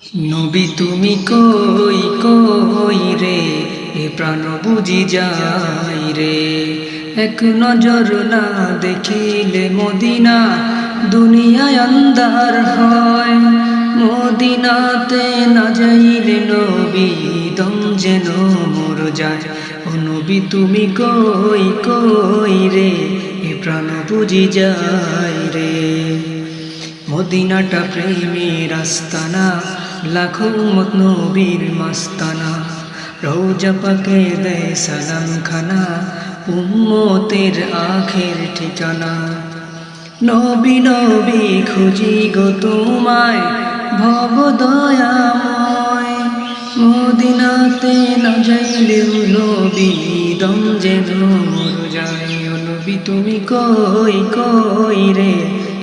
নবী তুমি কই কই রে, এ প্রাণ বুঝি যাই রে। এক নজর না দেখিলে মদিনা, দুনিয়ায় আন্ধার হয়। মদিনাতে না যাইলে নবী, দম যেন মোর যায়। ও নবী তুমি কই কই রে, এ প্রাণ বুঝি যাই রে। মদিনাটা প্রেমের আস্তানা, লাখো উম্মত নবীর মাস্তানা। রওজা পাকে দেয় সালাম খানা, উম্মতের আখের ঠিকানা। নবী নবী খুঁজি গো তোমায়, ভব দয়াময়। মদিনাতে না যাইলেও নবী, দম যেন মোর যায়। ও নবী তুমি কই কই রে,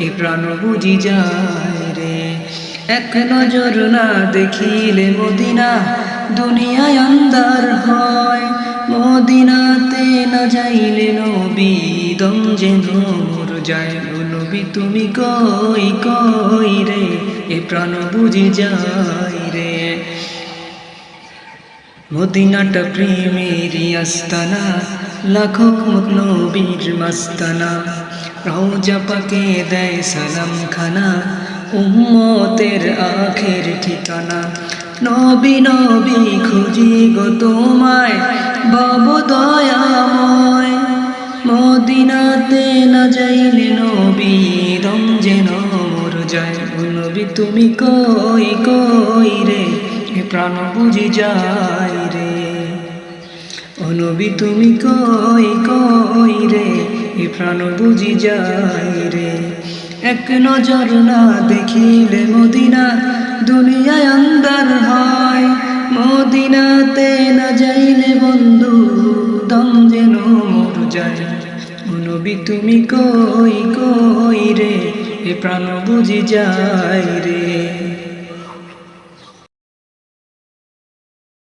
এ প্রাণ বুঝি যায় রে। এক নজর না দেখিলে মদিনা, দুনিয়ায় আন্ধার হয়। মদিনাতে না যাইলে নবী, দম যেন মোর যায়। ও নবী তুমি কই কই রে, এ প্রাণ বুঝি যায় রে। মদিনাটা প্রেমেরই আস্তানা, লাখো নবীর মাস্তানা। রওজা পাকে দেয় সালাম খানা, উম্মতের আখের ঠিকানা। নবী নবী খুঁজি গো তোমায়, ভব দয়াময়। মদিনাতে না যাইলে নবী, দম যেন মোর যায়। ও নবী তুমি কই কই রে, এ প্রাণ বুঝি যায় রে। ও নবী তুমি কই কই রে, এ প্রাণ বুঝি যায় রে। এক নজর না দেখিলে মদিনা, দুনিয়ায় আন্ধার হয়। মদিনাতে না যাইলে বন্ধু, দম যেন মোর যায়। ও নবী তুমি কই কই রে, এ প্রাণ বুঝি যায় রে।